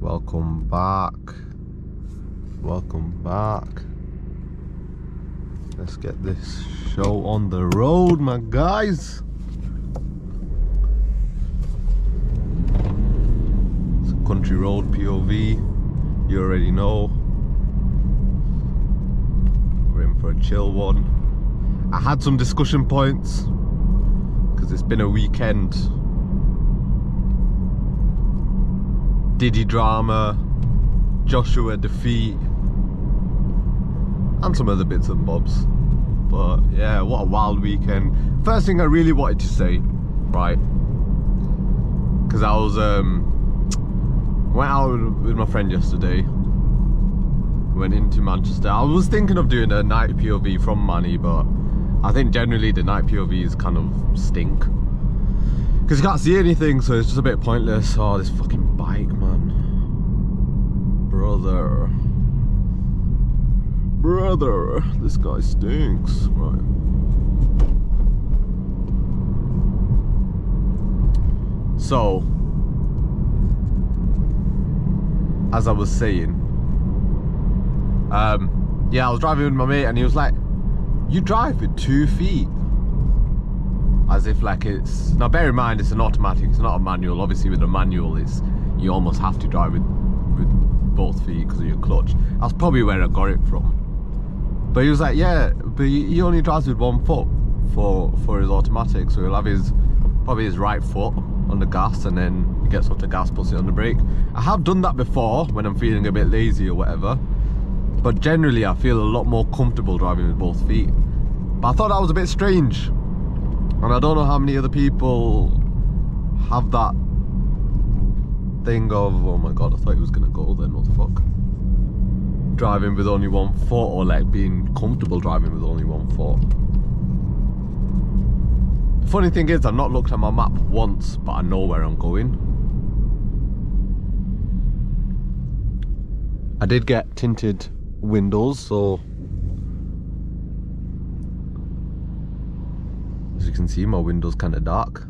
Welcome back. Welcome back. Let's get this show on the road, my guys. It's a country road POV. You already know. We're in for a chill one. I had some discussion points because it's been a weekend. Diddy drama, Joshua defeat, and some other bits and bobs. But yeah, what a wild weekend. First thing I really wanted to say, right, because I was went out with my friend yesterday, went into Manchester. I was thinking of doing a night POV from Manny, but I think generally the night POVs kind of stink because you can't see anything, so it's just a bit pointless. Oh, this fucking bike, man. Brother, this guy stinks. Right. So, as I was saying, yeah, I was driving with my mate and he was like, you drive with 2 feet. As if like it's, now bear in mind it's an automatic, it's not a manual. Obviously with a manual it's, you almost have to drive with both feet because of your clutch. That's probably where I got it from. But he was like, yeah, but he only drives with 1 foot for his automatic, so he'll have probably his right foot on the gas and then he gets off the gas, puts it on the brake. I have done that before when I'm feeling a bit lazy or whatever, but generally I feel a lot more comfortable driving with both feet. But I thought that was a bit strange, and I don't know how many other people have that thing of, oh my god, I thought he was gonna go then, what the fuck? Driving with only 1 foot, or like being comfortable driving with only 1 foot. The funny thing is, I've not looked at my map once, but I know where I'm going. I did get tinted windows, so as you can see, my window's kind of dark.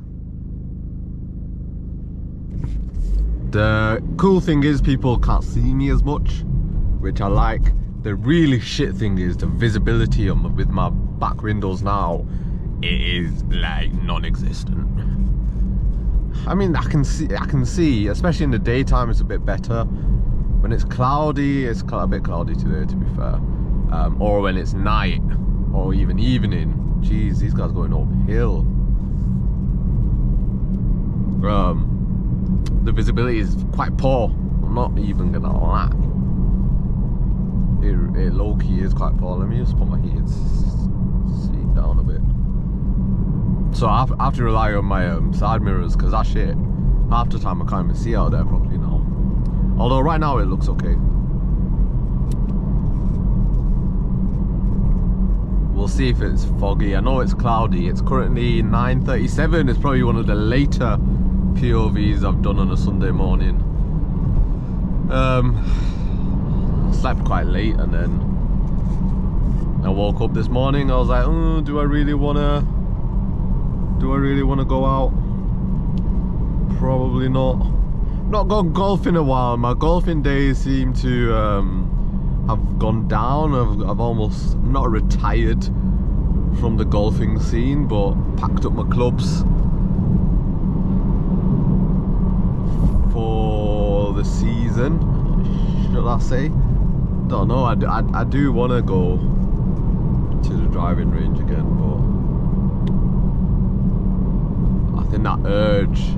The cool thing is people can't see me as much, which I like. The really shit thing is the visibility with my back windows now, it is like non-existent. I mean, I can see, especially in the daytime it's a bit better. When it's cloudy, it's a bit cloudy today to be fair, or when it's night or even evening. Jeez, these guys going uphill. The visibility is quite poor, I'm not even gonna lie. It low-key is quite poor. Let me just put my heated seat down a bit. So I have to rely on my side mirrors, because that shit, half the time I can't even see out there properly now. Although right now it looks okay. We'll see if it's foggy. I know it's cloudy. It's currently 9:37. It's probably one of the later POVs I've done on a Sunday morning. Slept quite late, and then I woke up this morning. I was like, do I really wanna go out? Probably not. Not gone golfing in a while. My golfing days seem to have gone down. I've almost not retired from the golfing scene, but packed up my clubs for the season, should I say? Don't know. I do want to go to the driving range again, but I think that urge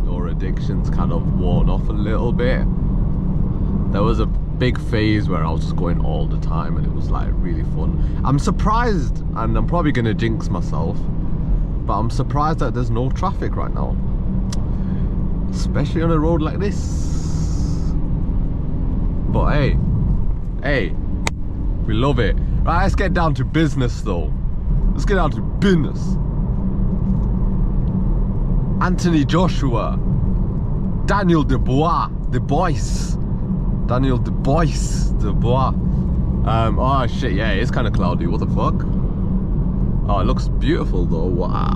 or addiction's kind of worn off a little bit. There was a big phase where I was just going all the time and it was like really fun. I'm surprised, and I'm probably gonna jinx myself, but I'm surprised that there's no traffic right now, especially on a road like this. But hey, we love it. Right, let's get down to business though. Let's get down to business. Anthony Joshua, Daniel Dubois. Oh shit, yeah, it's kind of cloudy. What the fuck? Oh, it looks beautiful though. Wow.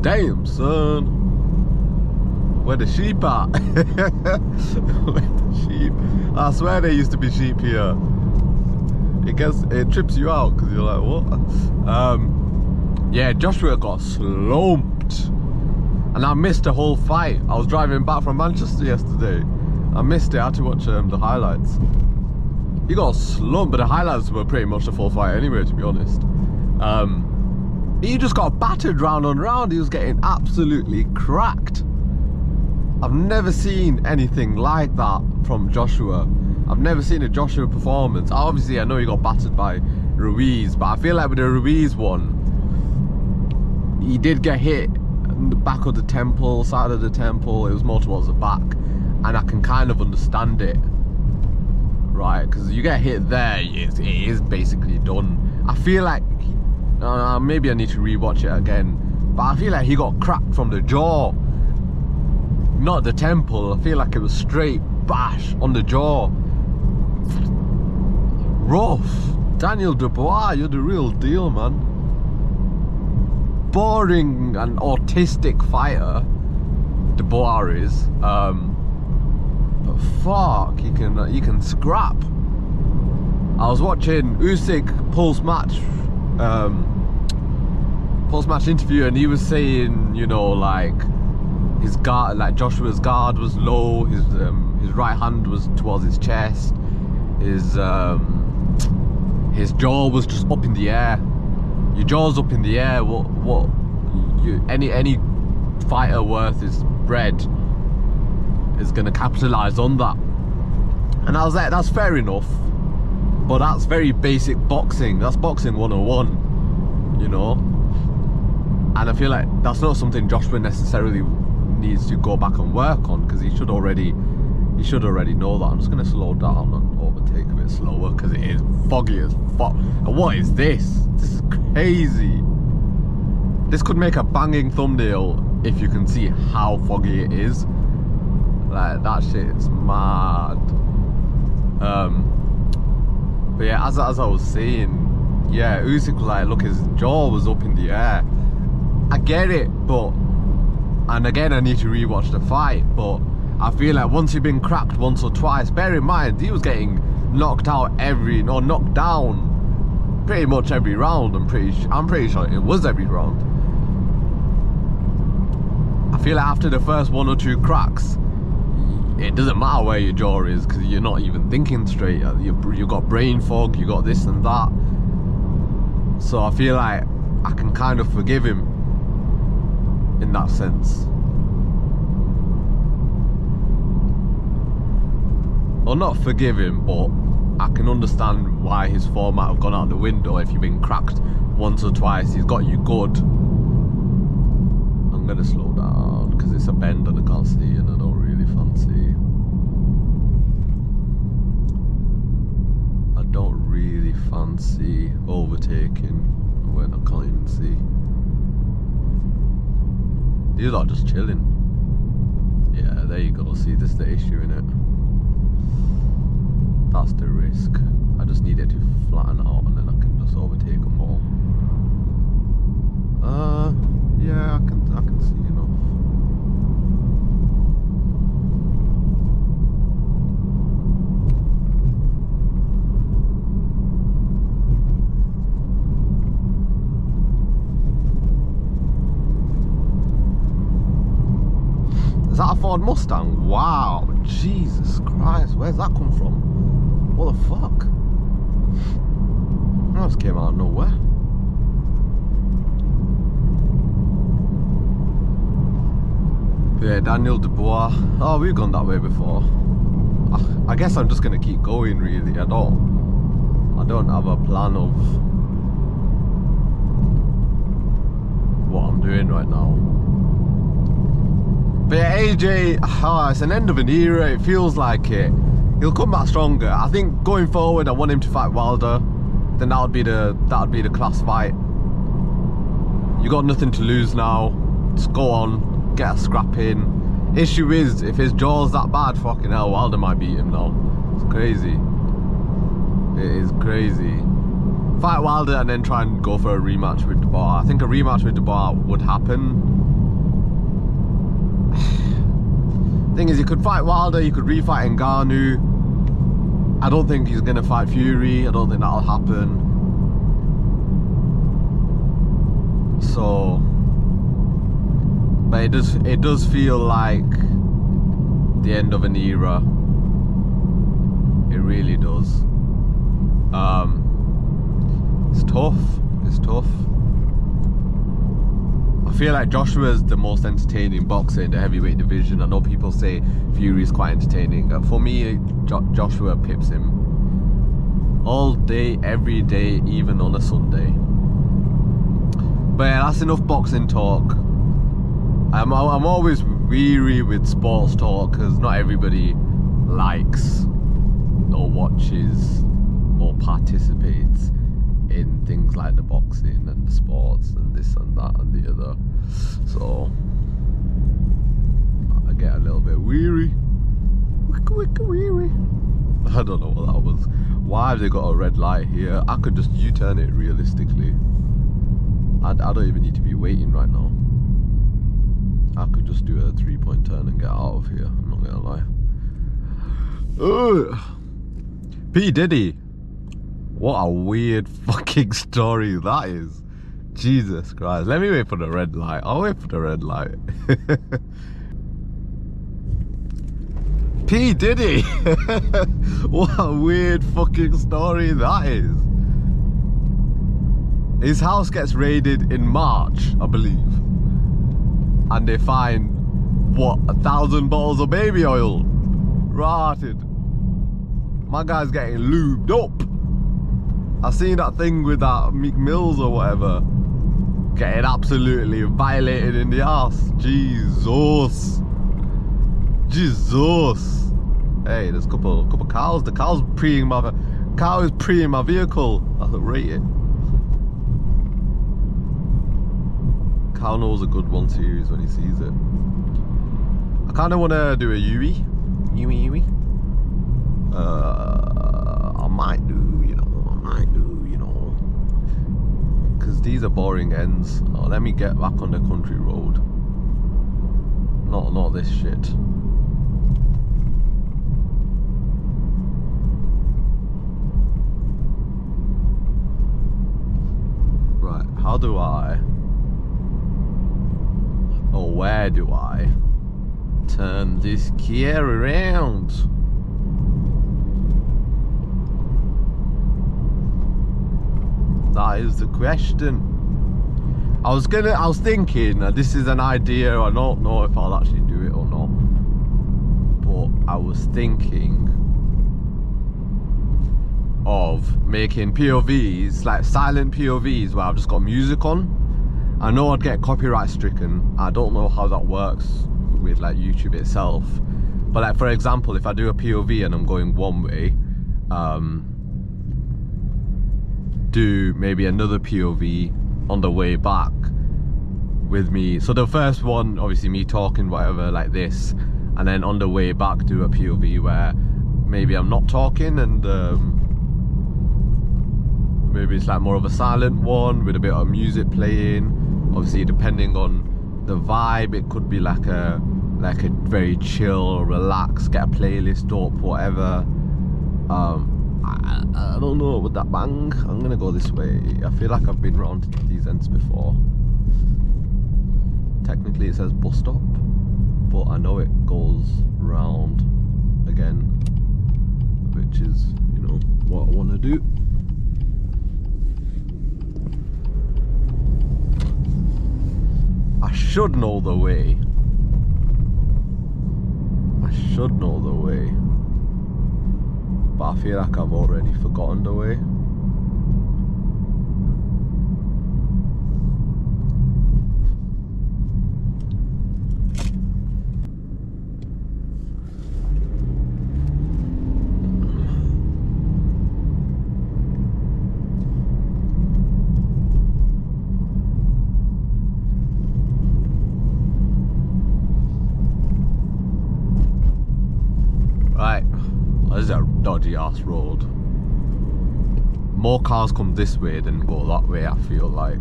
Damn, son. Where the sheep at? Where the sheep? I swear there used to be sheep here. It trips you out because you're like, what? Yeah, Joshua got slumped. And I missed the whole fight. I was driving back from Manchester yesterday. I missed it. I had to watch the highlights. He got slumped, but the highlights were pretty much the full fight anyway, to be honest. He just got battered round and round. He was getting absolutely cracked. I've never seen anything like that from Joshua. I've never seen a Joshua performance. Obviously, I know he got battered by Ruiz, but I feel like with the Ruiz one, he did get hit in the back of the temple, side of the temple. It was more towards the back, and I can kind of understand it, right? Because you get hit there, it is basically done. I feel like, maybe I need to rewatch it again, but I feel like he got cracked from the jaw, not the temple. I feel like it was straight bash on the jaw. Rough. Daniel Dubois, you're the real deal, man. Boring and autistic fighter, Dubois is. But fuck, he can scrap. I was watching Usyk post-match interview, and he was saying, you know, like his guard, like Joshua's guard was low, his right hand was towards his chest, his jaw was just up in the air. Your jaw's up in the air. Any fighter worth his bread is gonna capitalize on that. And I was like, that's fair enough, but that's very basic boxing. That's boxing 101, you know. And I feel like that's not something Joshua necessarily needs to go back and work on, because he should already know that. I'm just gonna slow down and overtake a bit slower because it is foggy as fuck. And what is this? This is crazy. This could make a banging thumbnail if you can see how foggy it is. Like, that shit is mad. But yeah, as I was saying, yeah, Usyk was like, look, his jaw was up in the air. I get it, but, and again, I need to rewatch the fight, but I feel like once you've been cracked once or twice, bear in mind, he was getting knocked down pretty much every round. I'm pretty sure it was every round. I feel like after the first one or two cracks, it doesn't matter where your jaw is, because you're not even thinking straight. You've got brain fog, you got this and that. So I feel like I can kind of forgive him in that sense. Well, not forgive him, but I can understand why his form might have gone out the window. If you've been cracked once or twice, he's got you good. I'm gonna slow down because it's a bend and I can't see, and I don't really fancy. I don't really fancy overtaking when I can't even see. These are just chilling. Yeah, there you go. See, this is the issue, innit? That's the risk. I just need it to flatten out and then I can just overtake them all. Yeah, I can see enough. Is that a Ford Mustang? Wow, Jesus Christ, where's that come from? What the fuck? That just came out of nowhere. But yeah, Daniel Dubois. Oh, we've gone that way before. I guess I'm just gonna keep going, really. I don't have a plan of what I'm doing right now. But yeah, AJ, it's an end of an era. It feels like it. He'll come back stronger. I think going forward, I want him to fight Wilder. Then that would be the class fight. You got nothing to lose now. Just go on, get a scrap in. Issue is, if his jaw's that bad, fucking hell, Wilder might beat him now. It's crazy. It is crazy. Fight Wilder and then try and go for a rematch with Dubois. I think a rematch with Dubois would happen. Thing is, he could fight Wilder, he could refight Ngannou. I don't think he's gonna fight Fury. I don't think that'll happen. So, but it does feel like the end of an era. It really does. It's tough. It's tough. I feel like Joshua's the most entertaining boxer in the heavyweight division. I know people say Fury is quite entertaining. For me, Joshua pips him all day, every day, even on a Sunday. But yeah, that's enough boxing talk. I'm always weary with sports talk because not everybody likes or watches or participates in things like the boxing and the sports and this and that and the other. So I get a little bit weary. Weary. I don't know what that was. Why have they got a red light here? I could just U-turn it realistically. I don't even need to be waiting right now. I could just do a 3-point turn and get out of here. I'm not gonna lie. Ugh. P. Diddy. What a weird fucking story that is. Jesus Christ. Let me wait for the red light. I'll wait for the red light. P. Diddy. What a weird fucking story that is. His house gets raided in March, I believe. And they find, what, 1,000 bottles of baby oil? Rotted. My guy's getting lubed up. I seen that thing with that Meek Mills or whatever. Getting absolutely violated in the ass. Jesus. Jesus. Hey, there's a couple cows. The cow is preeing my vehicle. I'll rate it. Cow knows a good one series when he sees it. I kind of want to do a Yui. I might do, because these are boring ends. Oh, let me get back on the country road. Not this shit. Right, how do I, or where do I turn this Kia around? That is the question. I was thinking, this is an idea, I don't know if I'll actually do it or not, but I was thinking of making POVs, like silent POVs where I've just got music on. I know I'd get copyright stricken. I don't know how that works with like YouTube itself, but like for example, if I do a POV and I'm going one way, do maybe another POV on the way back with me. So the first one, obviously me talking whatever like this, and then on the way back do a POV where maybe I'm not talking and maybe it's like more of a silent one with a bit of music playing. Obviously depending on the vibe, it could be like a very chill, relaxed, get a playlist up, whatever. I don't know, with that bang, I'm gonna go this way. I feel like I've been round these ends before. Technically it says bus stop, but I know it goes round again, which is, you know, what I want to do. I should know the way. I should know the way. But I feel like I've already forgotten the way. Right. This is a dodgy ass road. More cars come this way than go that way, I feel like.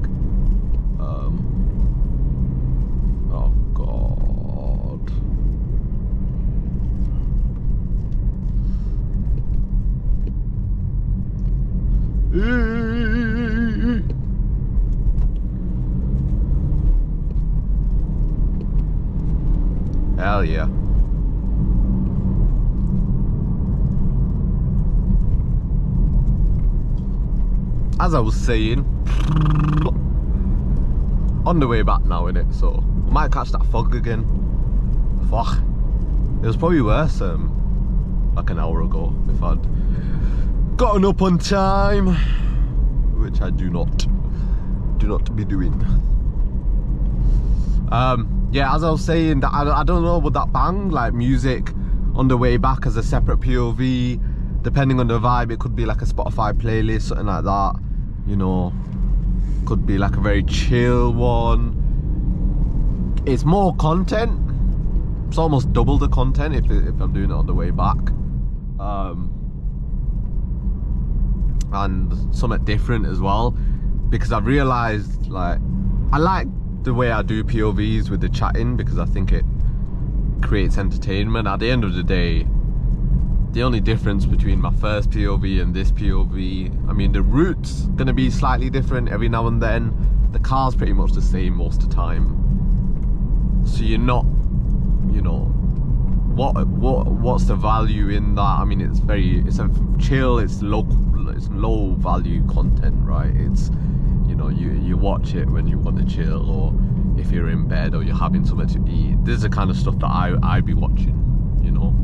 Oh god. Hell yeah. As I was saying, on the way back now, innit? So I might catch that fog again. Fuck. It was probably worse like an hour ago if I'd gotten up on time, which I do not be doing. Yeah, as I was saying, that I don't know, would that bang? Like music on the way back as a separate POV, depending on the vibe. It could be like a Spotify playlist, something like that, you know. Could be like a very chill one. It's more content. It's almost double the content if I'm doing it on the way back. And something different as well, because I've realised, like, I like the way I do POVs with the chatting, because I think it creates entertainment. At the end of the day, the only difference between my first POV and this POV, I mean, the route's gonna be slightly different every now and then. The car's pretty much the same most of the time. So you're not, you know, what's the value in that? I mean, it's a chill, it's low value content, right? It's, you know, you watch it when you want to chill, or if you're in bed or you're having something to eat. This is the kind of stuff that I'd be watching, you know.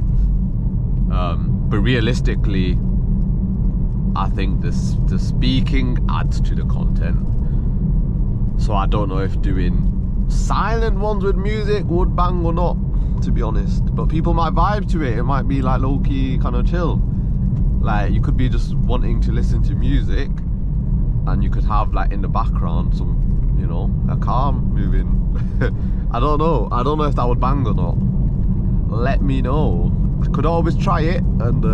But realistically, I think the speaking adds to the content. So I don't know if doing silent ones with music would bang or not, to be honest. But people might vibe to it. It might be like low-key kind of chill. Like, you could be just wanting to listen to music, and you could have, like, in the background some, you know, a car moving. I don't know if that would bang or not. Let me know. I could always try it, and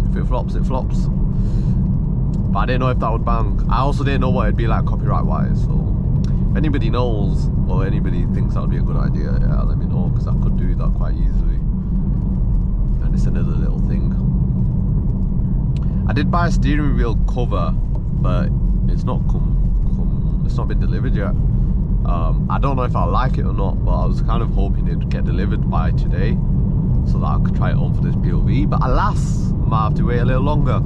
if it flops, it flops. But I didn't know if that would bang. I also didn't know what it'd be like copyright-wise, so if anybody knows, or anybody thinks that would be a good idea, yeah, let me know, because I could do that quite easily. And it's another little thing. I did buy a steering wheel cover, but it's not it's not been delivered yet. I don't know if I like it or not, but I was kind of hoping it would get delivered by today, so that I could try it on for this POV. But alas, I might have to wait a little longer.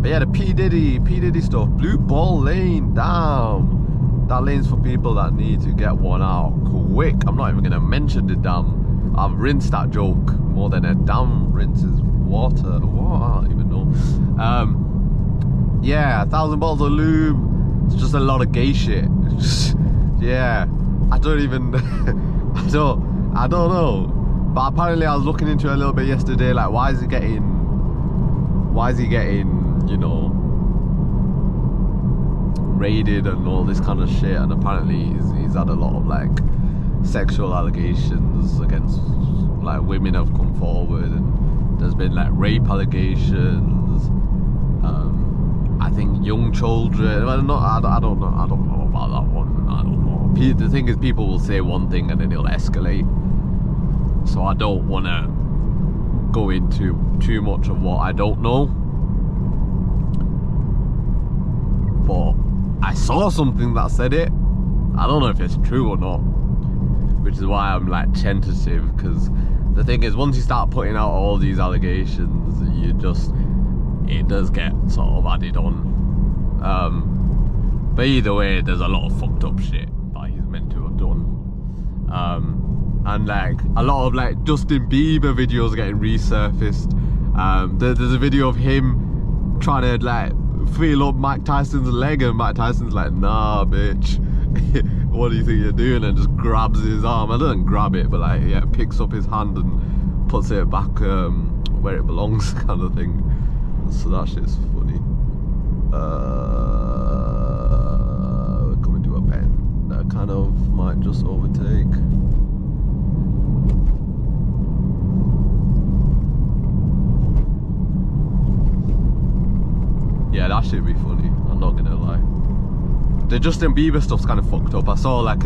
But yeah, the P Diddy stuff. Blue ball lane, damn. That lane's for people that need to get one out quick. I'm not even gonna mention the dam. I've rinsed that joke more than a dam rinses water. What? I don't even know. Yeah, 1,000 bottles of lube. It's just a lot of gay shit. Yeah, I don't even. I don't know. But apparently, I was looking into it a little bit yesterday. Like, why is he getting, you know, raided and all this kind of shit? And apparently he's had a lot of like sexual allegations against, like, women have come forward, and there's been like rape allegations. I think young children. I don't know about that one. I don't know. The thing is, people will say one thing and then it'll escalate. So I don't want to go into too much of what I don't know. But I saw something that said it. I don't know if it's true or not, which is why I'm like tentative, because the thing is, once you start putting out all these allegations, it does get sort of added on. But either way, there's a lot of fucked up shit that he's meant to have done. And like a lot of like Justin Bieber videos getting resurfaced. There's a video of him trying to like feel up Mike Tyson's leg, and Mike Tyson's like, nah bitch, what do you think you're doing? And just grabs his arm. I don't grab it, but like, yeah, picks up his hand and puts it back where it belongs, kind of thing. So that shit's funny. We're coming to a bend that kind of might just overtake. Yeah, that should be funny, I'm not gonna lie. The Justin Bieber stuff's kind of fucked up. I saw like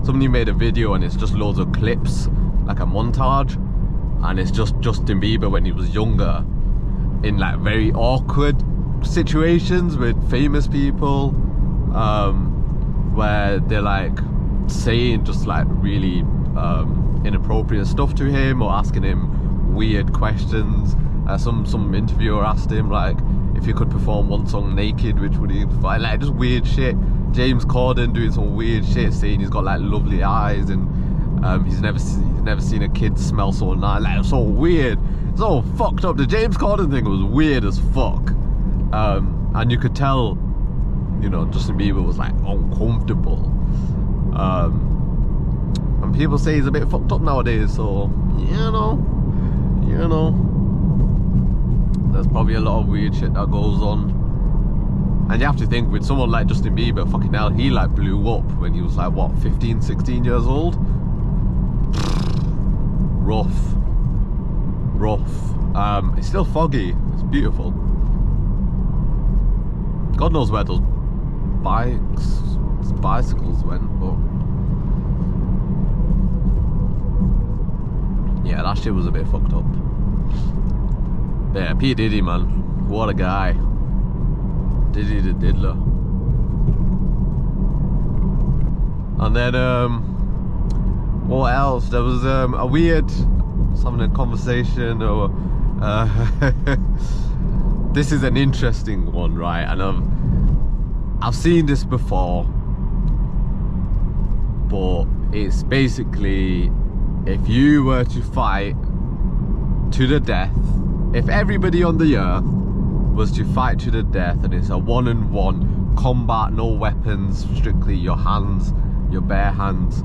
somebody made a video and it's just loads of clips, like a montage, and it's just Justin Bieber when he was younger, in like very awkward situations with famous people, where they're like saying just like really inappropriate stuff to him, or asking him weird questions. Some interviewer asked him like if he could perform one song naked, which would he find, like just weird shit. James Corden doing some weird shit, saying he's got like lovely eyes, and he's never seen a kid smell so nice. Like so weird, so fucked up. The James Corden thing was weird as fuck, and you could tell, you know, Justin Bieber was like uncomfortable. And people say he's a bit fucked up nowadays, so you know, there's probably a lot of weird shit that goes on. And you have to think, with someone like Justin Bieber, fucking hell, he like blew up when he was like, what, 15, 16 years old? Rough. It's still foggy. It's beautiful. God knows where those bicycles went, but yeah, that shit was a bit fucked up. Yeah, P. Diddy, man, what a guy. Diddy the diddler. And then what else? There was a weird, having a conversation, or this is an interesting one, right? And I've seen this before, but it's basically, if you were to fight to the death, if everybody on the earth was to fight to the death, and it's a 1-on-1 combat, no weapons, strictly your hands, your bare hands,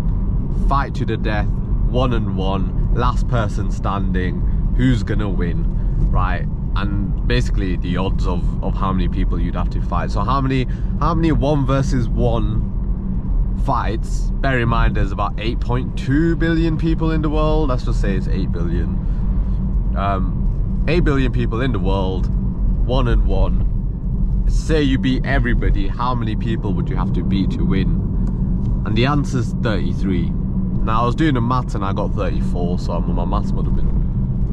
fight to the death, 1-on-1, last person standing, who's gonna win, right? And basically the odds of how many people you'd have to fight. So how many 1 versus 1 fights? Bear in mind there's about 8.2 billion people in the world. Let's just say it's 8 billion. 8 billion people in the world, 1-on-1. Say you beat everybody, how many people would you have to beat to win? And the answer's 33. Now I was doing the maths and I got 34, so my maths would have been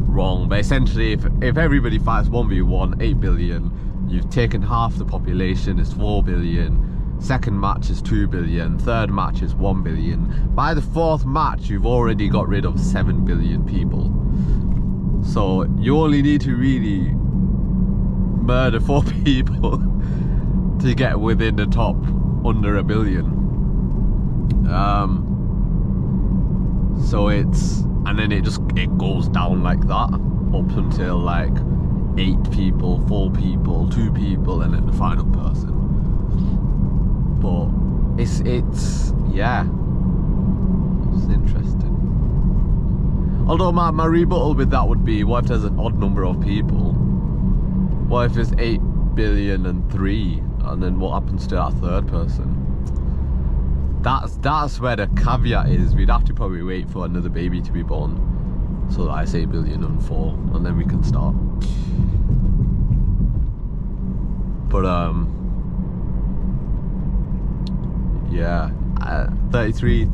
wrong. But essentially, if everybody fights 1v1, 8 billion, you've taken half the population, it's 4 billion. Second match is 2 billion. Third match is 1 billion. By the fourth match, you've already got rid of 7 billion people. So you only need to really murder 4 people to get within the top under 1 billion. So it's, and then it goes down like that up until like 8 people, 4 people, 2 people, and then the final person. But it's yeah, it's interesting. Although my rebuttal with that would be, what if there's an odd number of people? What if it's 8 billion and 3, and then what happens to that third person? That's where the caveat is. We'd have to probably wait for another baby to be born, so that it's 8 billion and 4, and then we can start. But yeah, 33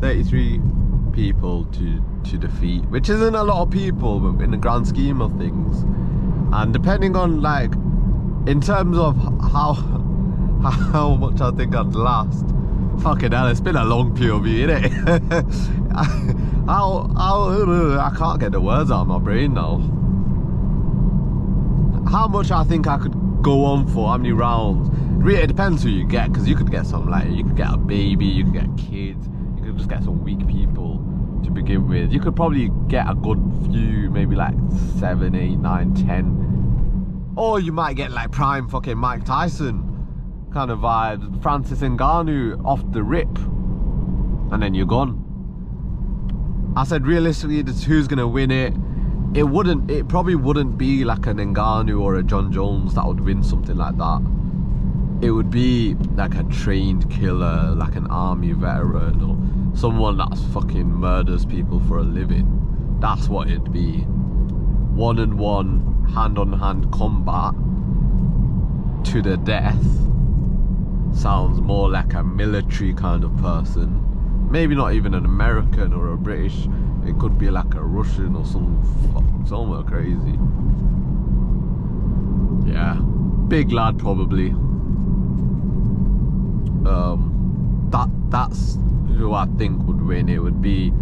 people to defeat, which isn't a lot of people, but in the grand scheme of things, and depending on, like, in terms of how much I think I'd last. Fucking hell, it's been a long POV, innit? I can't get the words out of my brain now. How much I think I could go on for, how many rounds? Really, it depends who you get, because you could get some, like, you could get a baby, you could get kids, you could just get some weak people to begin with. You could probably get a good few, maybe like 7, 8, 9, 10. Or you might get like prime fucking Mike Tyson kind of vibes, Francis Ngannou off the rip, and then you're gone. I said realistically, this who's gonna win it. It probably wouldn't be like an Ngannou or a John Jones that would win something like that. It would be like a trained killer, like an army veteran, or someone that fucking murders people for a living. That's what it'd be. 1-on-1, hand-on-hand combat to the death sounds more like a military kind of person. Maybe not even an American or a British. It could be like a Russian or somewhere crazy. Yeah, big lad probably. That's who I think would win, it would be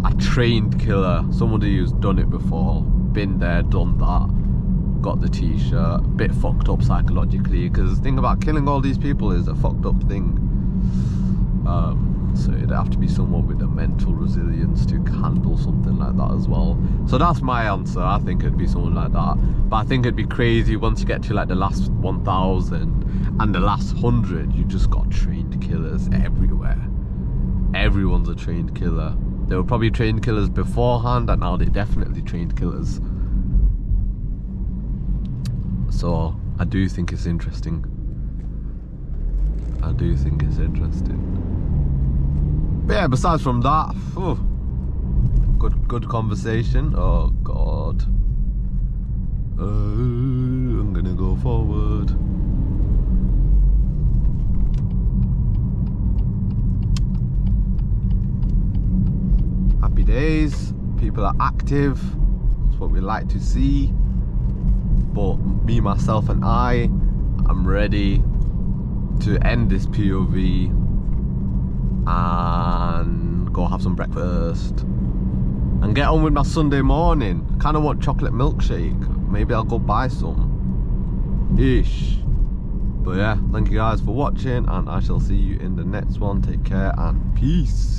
a trained killer, somebody who's done it before, been there, done that, got the t-shirt, a bit fucked up psychologically, because the thing about killing all these people is a fucked up thing. So it'd have to be someone with a mental resilience to handle something like that as well. So that's my answer. I think it'd be someone like that. But I think it'd be crazy once you get to like the last 1,000 and the last 100, you just got trained killers everywhere. Everyone's a trained killer. They were probably trained killers beforehand, and now they're definitely trained killers. So I do think it's interesting. I do think it's interesting. But yeah, besides from that, good conversation. Oh God. I'm gonna go forward. Happy days. People are active. That's what we like to see. But me, myself, and I'm ready to end this POV and go have some breakfast and get on with my Sunday morning. I kind of want chocolate milkshake. Maybe I'll go buy some ish. But yeah, thank you guys for watching, and I shall see you in the next one. Take care and peace.